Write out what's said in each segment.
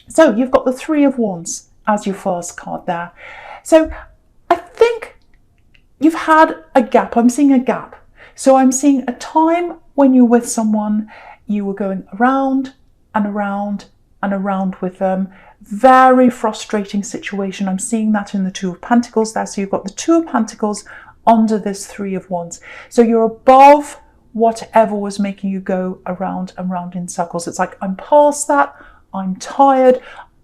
So you've got the Three of Wands as your first card there. So I think you've had a gap. I'm seeing a gap. So I'm seeing a time when you're with someone, you were going around and around and around with them. Very frustrating situation. I'm seeing that in the Two of Pentacles there. So you've got the Two of Pentacles under this Three of Wands. So you're above whatever was making you go around and round in circles. It's like, I'm past that. I'm tired.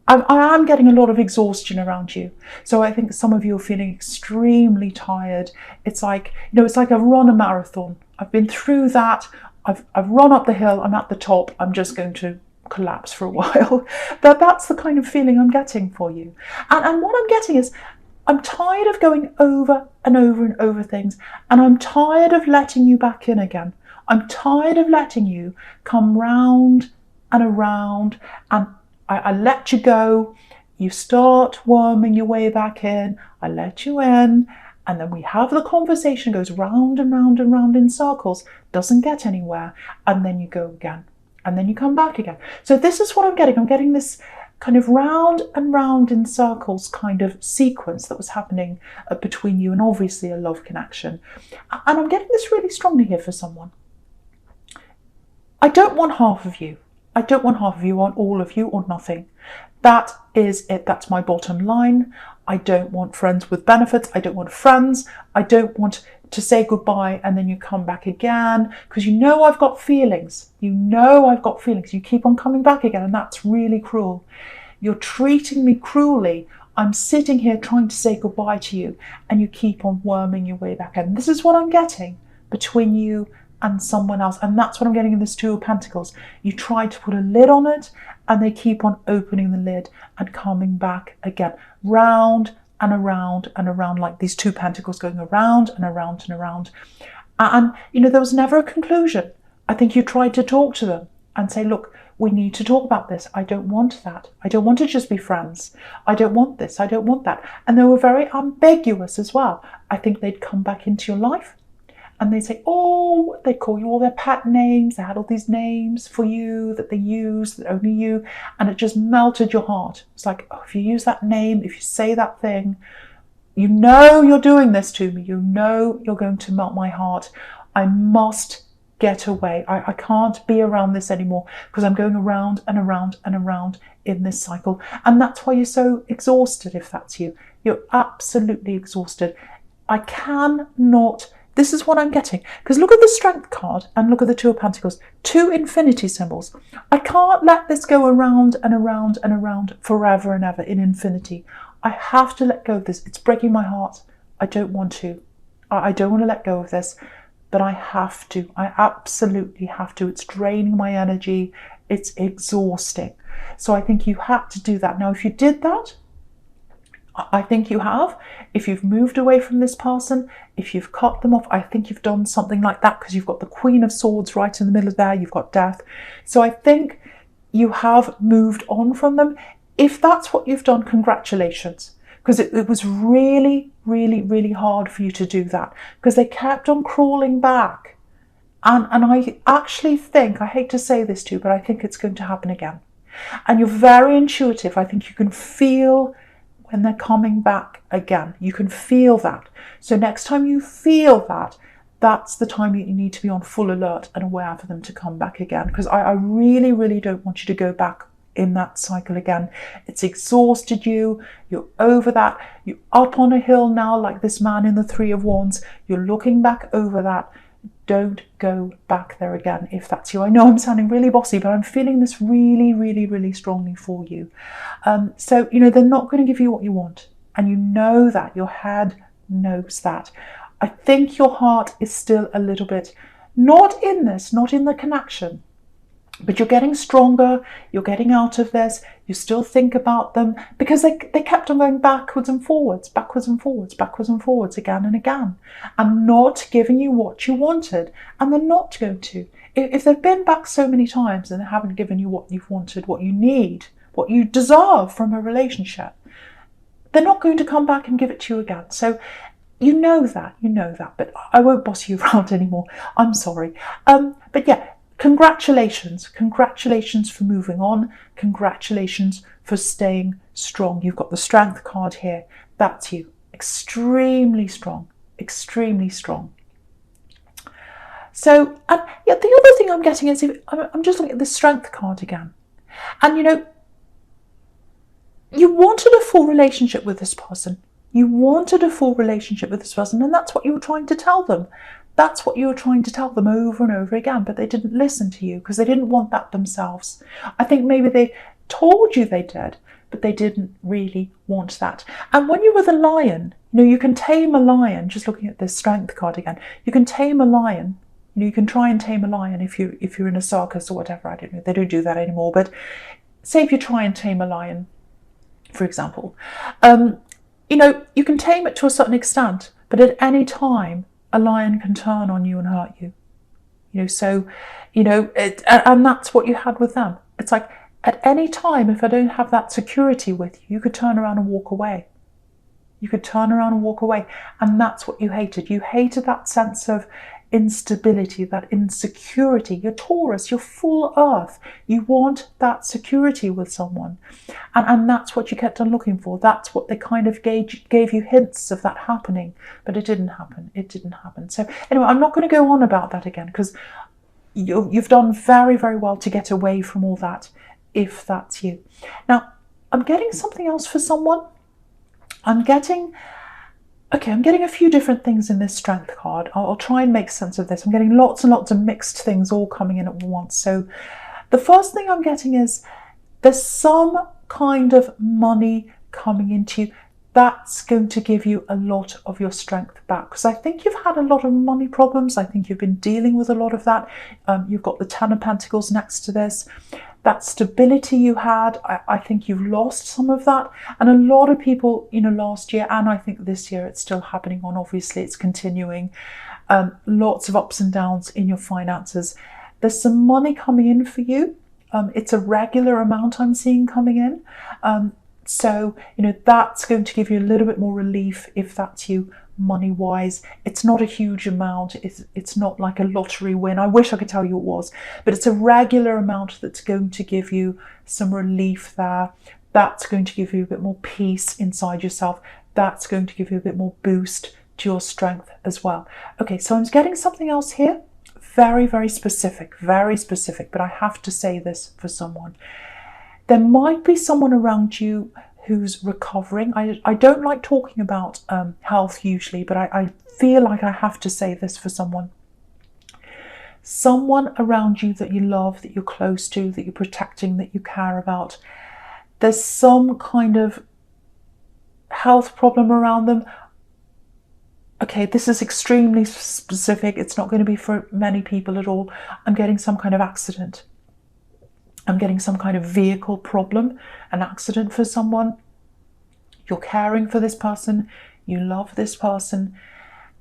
I am getting a lot of exhaustion around you. So I think some of you are feeling extremely tired. It's like, it's like I've run a marathon. I've been through that. I've run up the hill. I'm at the top. I'm just going to collapse for a while. That's the kind of feeling I'm getting for you. And what I'm getting is, I'm tired of going over and over and over things. And I'm tired of letting you back in again. I'm tired of letting you come round and around, and I let you go, you start worming your way back in, I let you in, and then we have the conversation, goes round and round and round in circles, doesn't get anywhere, and then you go again, and then you come back again. So this is what I'm getting. I'm getting this kind of round and round in circles kind of sequence that was happening between you, and obviously a love connection. And I'm getting this really strongly here for someone. I don't want half of you. I don't want half of you. I want all of you or nothing. That is it. That's my bottom line. I don't want friends with benefits. I don't want friends. I don't want to say goodbye and then you come back again, because I've got feelings. I've got feelings. You keep on coming back again, and that's really cruel. You're treating me cruelly. I'm sitting here trying to say goodbye to you, and you keep on worming your way back in. This is what I'm getting between you and someone else, and that's what I'm getting in this Two of Pentacles. You try to put a lid on it, and they keep on opening the lid and coming back again, round and around and around, like these Two Pentacles going around and around and around. And there was never a conclusion. I think you tried to talk to them and say, look, we need to talk about this. I don't want that. I don't want to just be friends. I don't want this. I don't want that. And they were very ambiguous as well. I think they'd come back into your life, and they say, they'd call you all their pet names. They had all these names for you that they used, that only you, and it just melted your heart. It's like, if you use that name, if you say that thing, you're doing this to me. You're going to melt my heart. I must get away. I can't be around this anymore, because I'm going around and around and around in this cycle. And that's why you're so exhausted, if that's you. You're absolutely exhausted. I cannot... This is what I'm getting. Because look at the Strength card and look at the Two of Pentacles. Two infinity symbols. I can't let this go around and around and around forever and ever in infinity. I have to let go of this. It's breaking my heart. I don't want to. I don't want to let go of this. But I have to. I absolutely have to. It's draining my energy. It's exhausting. So I think you had to do that. Now, if you did that, I think you have. If you've moved away from this person, if you've cut them off, I think you've done something like that, because you've got the Queen of Swords right in the middle of there. You've got Death. So I think you have moved on from them. If that's what you've done, congratulations. Because it was really, really, really hard for you to do that, because they kept on crawling back. And I actually think, I hate to say this to you, but I think it's going to happen again. And you're very intuitive. I think you can feel when they're coming back again. You can feel that. So next time you feel that, that's the time you need to be on full alert and aware for them to come back again. Because I really, really don't want you to go back in that cycle again. It's exhausted you. You're over that. You're up on a hill now, like this man in the Three of Wands. You're looking back over that. Don't go back there again if that's you. I know I'm sounding really bossy, but I'm feeling this really, really, really strongly for you. So, they're not going to give you what you want. And you know that. Your head knows that. I think your heart is still a little bit not in this, not in the connection. But you're getting stronger, you're getting out of this, you still think about them, because they kept on going backwards and forwards, backwards and forwards, backwards and forwards again and again, and not giving you what you wanted. And they're not going to. If they've been back so many times and they haven't given you what you've wanted, what you need, what you deserve from a relationship, they're not going to come back and give it to you again. So you know that, but I won't boss you around anymore. I'm sorry. But yeah, congratulations. Congratulations for moving on. Congratulations for staying strong. You've got the strength card here. That's you. Extremely strong. Extremely strong. So, and yeah, the other thing I'm getting is, I'm just looking at the strength card again. And you know, you wanted a full relationship with this person. You wanted a full relationship with this person, and that's what you were trying to tell them. That's what you were trying to tell them over and over again, but they didn't listen to you because they didn't want that themselves. I think maybe they told you they did, but they didn't really want that. And when you were the lion, you know, you can tame a lion, just looking at this strength card again, you can tame a lion. You know, you can try and tame a lion if you're in a circus or whatever. I don't know, they don't do that anymore, but say if you try and tame a lion, for example, you know, you can tame it to a certain extent, but at any time, a lion can turn on you and hurt you. You know, so, you know, and that's what you had with them. It's like, at any time, if I don't have that security with you, you could turn around and walk away. You could turn around and walk away. And that's what you hated. You hated that sense of instability, that insecurity. You're Taurus, you're full earth. You want that security with someone. And that's what you kept on looking for. That's what they kind of gave you hints of that happening. But it didn't happen. It didn't happen. So anyway, I'm not going to go on about that again because you've done very, very well to get away from all that, if that's you. Now, I'm getting something else for someone. I'm getting a few different things in this strength card. I'll try and make sense of this. I'm getting lots and lots of mixed things all coming in at once. So the first thing I'm getting is there's some kind of money coming into you. That's going to give you a lot of your strength back. Because I think you've had a lot of money problems. I think you've been dealing with a lot of that. You've got the Ten of Pentacles next to this. That stability you had, I think you've lost some of that. And a lot of people, you know, last year, and I think this year, it's still happening on, obviously, it's continuing. Lots of ups and downs in your finances. There's some money coming in for you. It's a regular amount I'm seeing coming in. So, you know, that's going to give you a little bit more relief if that's you money-wise. It's not a huge amount. It's not like a lottery win. I wish I could tell you it was, but it's a regular amount that's going to give you some relief there. That's going to give you a bit more peace inside yourself. That's going to give you a bit more boost to your strength as well. Okay, so I'm getting something else here. Very, very specific, but I have to say this for someone. There might be someone around you who's recovering. I don't like talking about health usually, but I feel like I have to say this for someone. Someone around you that you love, that you're close to, that you're protecting, that you care about. There's some kind of health problem around them. Okay, this is extremely specific. It's not going to be for many people at all. I'm getting some kind of accident. I'm getting some kind of vehicle problem, an accident for someone. You're caring for this person. You love this person.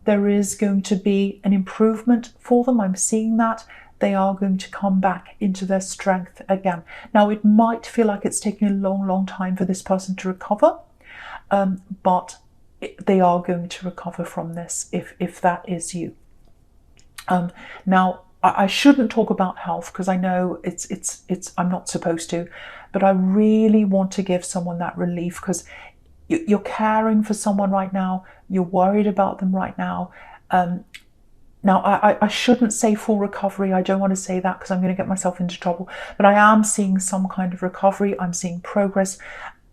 There is going to be an improvement for them. I'm seeing that. They are going to come back into their strength again. Now, it might feel like it's taking a long, long time for this person to recover, but they are going to recover from this if that is you. Now, I shouldn't talk about health because I know it's I'm not supposed to, but I really want to give someone that relief because you're caring for someone right now. You're worried about them right now. Now, I shouldn't say full recovery. I don't want to say that because I'm going to get myself into trouble. But I am seeing some kind of recovery. I'm seeing progress.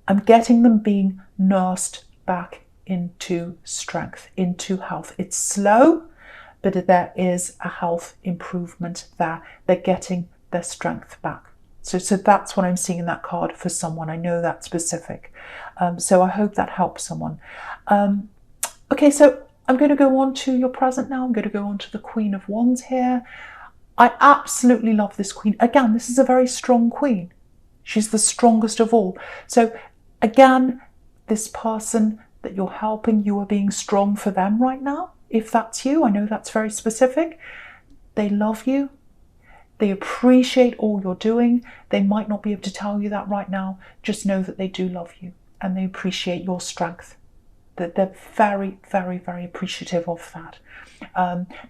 I'm getting them being nursed back into strength, into health. It's slow, but there is a health improvement there. They're getting their strength back. So that's what I'm seeing in that card for someone. I know that's specific. So I hope that helps someone. Okay, so I'm going to go on to your present now. I'm going to go on to the Queen of Wands here. I absolutely love this queen. Again, this is a very strong queen. She's the strongest of all. So again, this person that you're helping, you are being strong for them right now. If that's you, I know that's very specific. They love you. They appreciate all you're doing. They might not be able to tell you that right now. Just know that they do love you and they appreciate your strength. That they're very, very, very appreciative of that.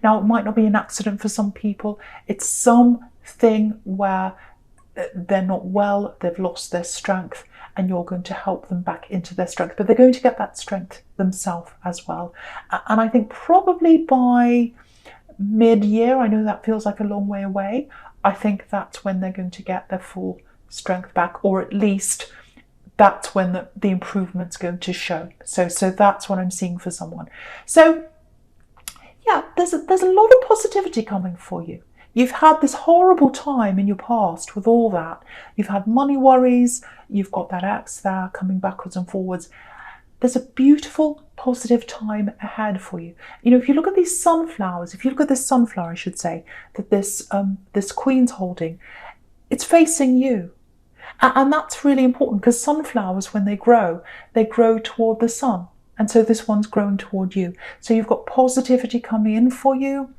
Now, it might not be an accident for some people. It's some thing where they're not well, they've lost their strength, and you're going to help them back into their strength. But they're going to get that strength themselves as well. And I think probably by mid-year, I know that feels like a long way away, I think that's when they're going to get their full strength back, or at least that's when the improvement's going to show. So that's what I'm seeing for someone. So yeah, there's a lot of positivity coming for you. You've had this horrible time in your past with all that. You've had money worries, you've got that ex there coming backwards and forwards. There's a beautiful, positive time ahead for you. You know, if you look at these sunflowers, if you look at this sunflower, I should say, that this queen's holding, it's facing you. And that's really important, because sunflowers, when they grow toward the sun. And so this one's grown toward you. So you've got positivity coming in for you.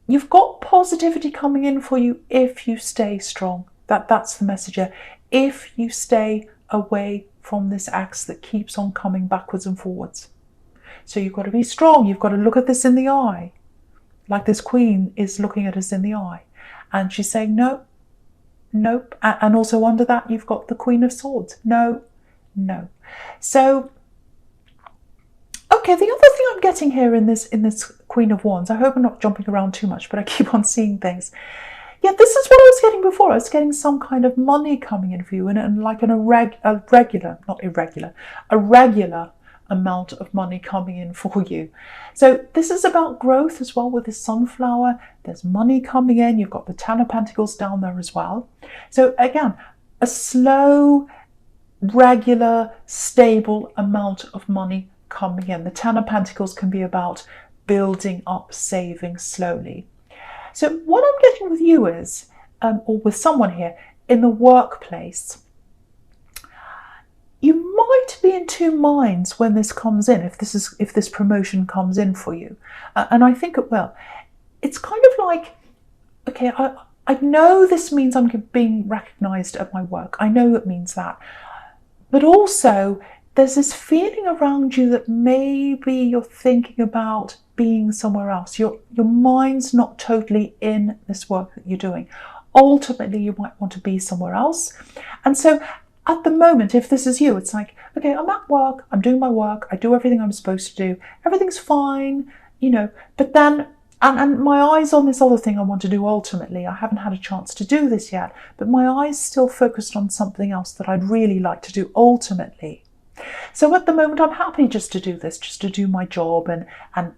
You've got positivity coming in for you if you stay strong. That's the message here. If you stay away from this axe that keeps on coming backwards and forwards. So you've got to be strong. You've got to look at this in the eye, like this queen is looking at us in the eye. And she's saying, no, nope. And also under that, you've got the Queen of Swords. No, no. So, okay, the other thing I'm getting here in this Queen of Wands, I hope I'm not jumping around too much, but I keep on seeing things. Yeah, this is what I was getting before. I was getting some kind of money coming in for you, and like a regular amount of money coming in for you. So this is about growth as well with this sunflower. There's money coming in. You've got the Ten of Pentacles down there as well. So again, a slow, regular, stable amount of money coming in. The Ten of Pentacles can be about building up, saving slowly. So what I'm getting with you is, or with someone here, in the workplace, you might be in two minds when this comes in, if this promotion comes in for you. And I think it will. It's kind of like, okay, I know this means I'm being recognised at my work. I know it means that. But also, there's this feeling around you that maybe you're thinking about being somewhere else. Your mind's not totally in this work that you're doing. Ultimately, you might want to be somewhere else. And so at the moment, if this is you, it's like, okay, I'm at work, I'm doing my work, I do everything I'm supposed to do, everything's fine, you know, but then, and my eye's on this other thing I want to do ultimately. I haven't had a chance to do this yet, but my eye's still focused on something else that I'd really like to do ultimately. So at the moment, I'm happy just to do this, just to do my job and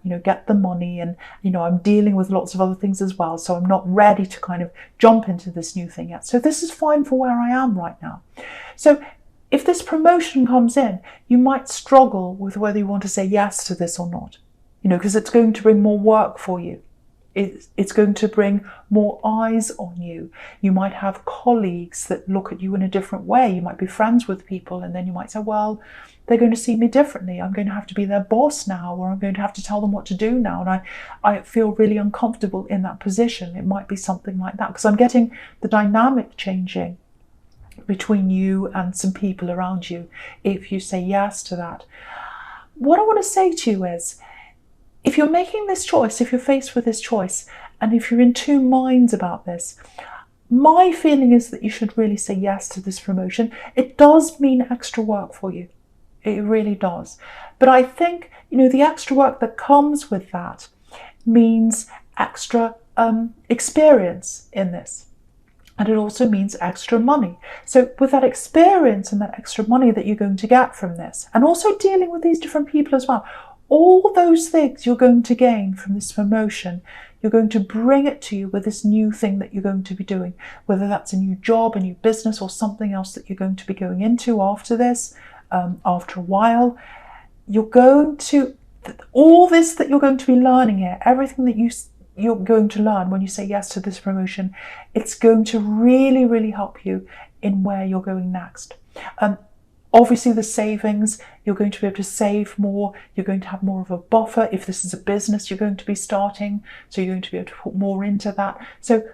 you know, get the money, and you know, I'm dealing with lots of other things as well, so I'm not ready to kind of jump into this new thing yet. So this is fine for where I am right now. So if this promotion comes in, you might struggle with whether you want to say yes to this or not, you know, because it's going to bring more work for you. It's going to bring more eyes on you. You might have colleagues that look at you in a different way. You might be friends with people, and then you might say, well, they're going to see me differently. I'm going to have to be their boss now, or I'm going to have to tell them what to do now. And I feel really uncomfortable in that position. It might be something like that, because I'm getting the dynamic changing between you and some people around you if you say yes to that. What I want to say to you is, if you're making this choice, if you're faced with this choice, and if you're in two minds about this, my feeling is that you should really say yes to this promotion. It does mean extra work for you. It really does. But I think, you know, the extra work that comes with that means extra experience in this. And it also means extra money. So with that experience and that extra money that you're going to get from this, and also dealing with these different people as well, all those things you're going to gain from this promotion, you're going to bring it to you with this new thing that you're going to be doing, whether that's a new job, a new business, or something else that you're going to be going into after this, after a while. You're going to, all this that you're going to be learning here, everything that you're going to learn when you say yes to this promotion, it's going to really, really help you in where you're going next. Obviously, the savings, you're going to be able to save more. You're going to have more of a buffer. If this is a business you're going to be starting, so you're going to be able to put more into that. So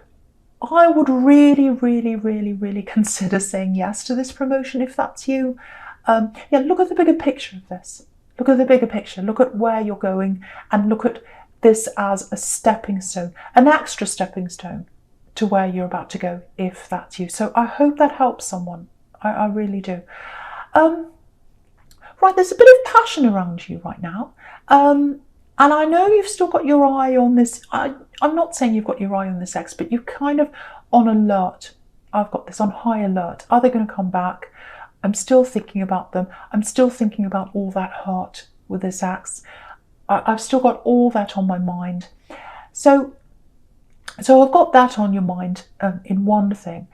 I would really, really, really, really consider saying yes to this promotion if that's you. Yeah, look at the bigger picture of this. Look at the bigger picture. Look at where you're going, and look at this as a stepping stone, an extra stepping stone to where you're about to go, if that's you. So I hope that helps someone. I really do. Right, there's a bit of passion around you right now. And I know you've still got your eye on this. I'm not saying you've got your eye on this ex, but you're kind of on alert. I've got this on high alert. Are they going to come back? I'm still thinking about them. I'm still thinking about all that hurt with this ex. I've still got all that on my mind. So I've got that on your mind in one thing.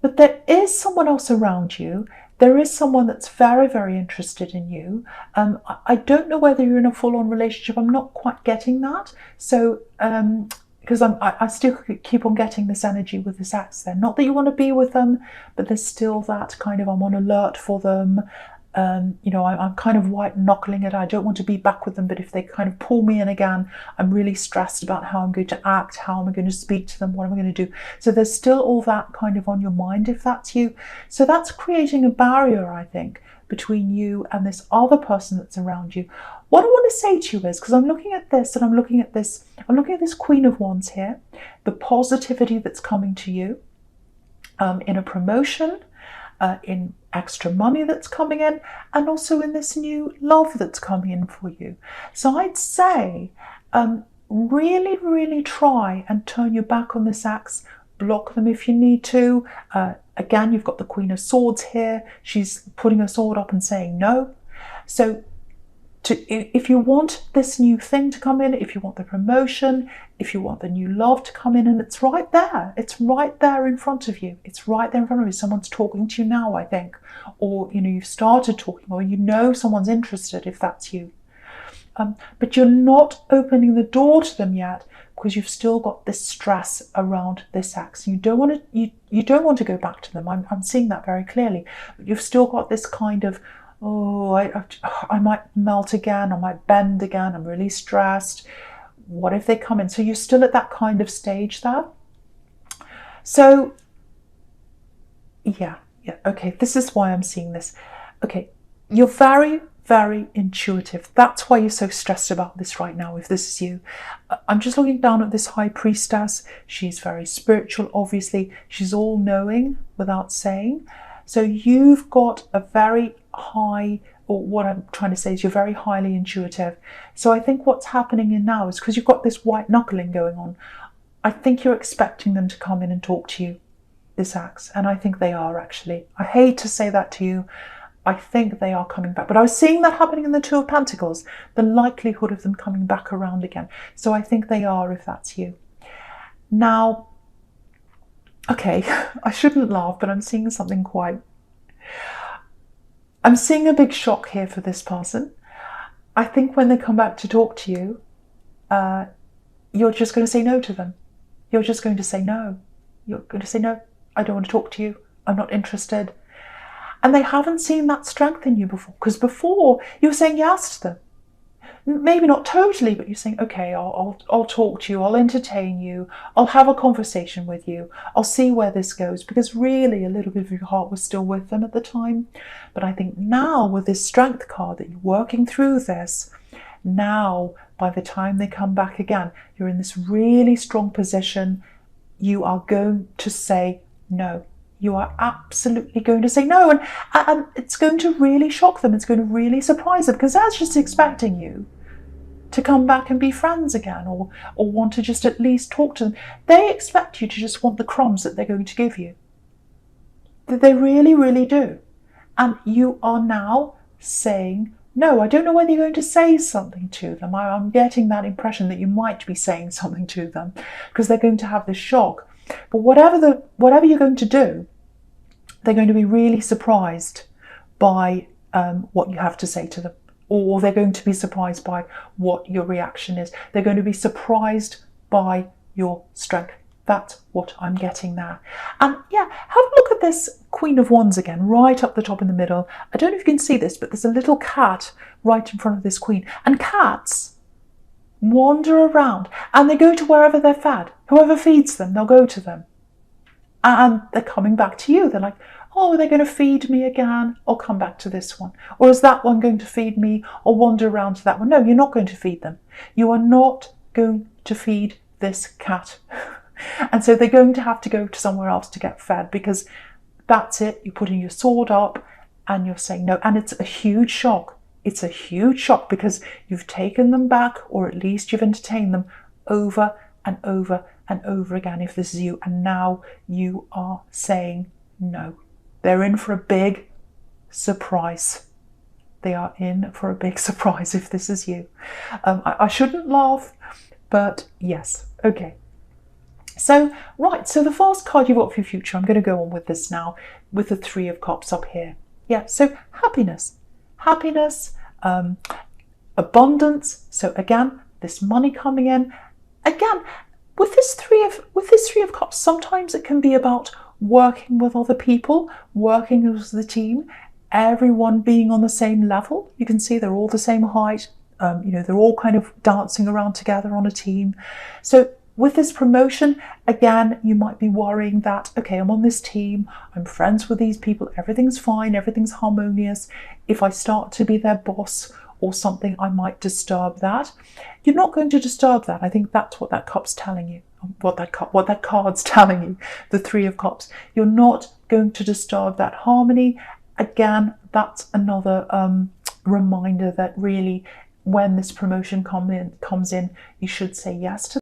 But there is someone else around you. There is someone that's very, very interested in you. I don't know whether you're in a full-on relationship. I'm not quite getting that. So, because I still keep on getting this energy with this ex there. Not that you want to be with them, but there's still that kind of, I'm on alert for them. I'm kind of white knuckling it. I don't want to be back with them, but if they kind of pull me in again, I'm really stressed about how I'm going to act, how am I going to speak to them, what am I going to do. So there's still all that kind of on your mind, if that's you. So that's creating a barrier, I think, between you and this other person that's around you. What I want to say to you is, because I'm looking at this and I'm looking at this Queen of Wands here, the positivity that's coming to you in a promotion, in extra money that's coming in, and also in this new love that's coming in for you. So I'd say really, really try and turn your back on this ex, block them if you need to. Again, you've got the Queen of Swords here. She's putting her sword up and saying no. So if you want this new thing to come in, if you want the promotion, if you want the new love to come in, and it's right there in front of you. It's right there in front of you. Someone's talking to you now, I think, or you've started talking, or someone's interested, if that's you. But you're not opening the door to them yet because you've still got this stress around this ex. You don't want to go back to them. I'm seeing that very clearly. But you've still got this kind of, I might melt again, I might bend again, I'm really stressed. What if they come in? So you're still at that kind of stage there. So, yeah, okay, this is why I'm seeing this. Okay, you're very, very intuitive. That's why you're so stressed about this right now, if this is you. I'm just looking down at this High Priestess. She's very spiritual, obviously. She's all-knowing without saying. So you've got a very high, or what I'm trying to say is you're very highly intuitive. So I think what's happening in now is because you've got this white knuckling going on, I think you're expecting them to come in and talk to you, this ex. And I think they are, actually. I hate to say that to you. I think they are coming back. But I was seeing that happening in the Two of Pentacles, the likelihood of them coming back around again. So I think they are, if that's you. Now, okay, I shouldn't laugh, but I'm seeing something I'm seeing a big shock here for this person. I think when they come back to talk to you, you're just going to say no to them. You're just going to say no. You're going to say, no, I don't want to talk to you. I'm not interested. And they haven't seen that strength in you before. Because before, you were saying yes to them. Maybe not totally, but you're saying, okay, I'll talk to you, I'll entertain you, I'll have a conversation with you, I'll see where this goes, because really a little bit of your heart was still with them at the time. But I think now with this strength card that you're working through this, now by the time they come back again, you're in this really strong position. You are going to say no. You are absolutely going to say no, and it's going to really shock them. It's going to really surprise them, because they're just expecting you to come back and be friends again, or want to just at least talk to them. They expect you to just want the crumbs that they're going to give you. They really, really do. And you are now saying no. I don't know whether you're going to say something to them. I'm getting that impression that you might be saying something to them, because they're going to have this shock. But whatever you're going to do, they're going to be really surprised by what you have to say to them, or they're going to be surprised by what your reaction is. They're going to be surprised by your strength. That's what I'm getting there. And yeah, have a look at this Queen of Wands again, right up the top in the middle. I don't know if you can see this, but there's a little cat right in front of this queen. And cats wander around and they go to wherever they're fed. Whoever feeds them, they'll go to them. And they're coming back to you. They're like, oh, are they going to feed me again? I'll come back to this one. Or is that one going to feed me? I'll wander around to that one. No, you're not going to feed them. You are not going to feed this cat. And so they're going to have to go to somewhere else to get fed, because that's it. You're putting your sword up and you're saying no. And it's a huge shock. It's a huge shock because you've taken them back, or at least you've entertained them over and over and over again, if this is you. And now you are saying no. They're in for a big surprise. They are in for a big surprise if this is you. I shouldn't laugh, but yes. Okay. So, right, so the first card you've got for your future, I'm going to go on with this now, with the Three of Cups up here. Yeah, so happiness. Happiness, abundance. So again, this money coming in. Again, with this three of Cups, sometimes it can be about working with other people, working as the team, everyone being on the same level. You can see they're all the same height. They're all kind of dancing around together on a team. So with this promotion, again, you might be worrying that, okay, I'm on this team, I'm friends with these people, everything's fine, everything's harmonious. If I start to be their boss or something, I might disturb that. You're not going to disturb that. I think that's what that cup's telling you, what that card's telling you, the Three of Cups. You're not going to disturb that harmony. Again, that's another reminder that really, when this promotion comes in, you should say yes to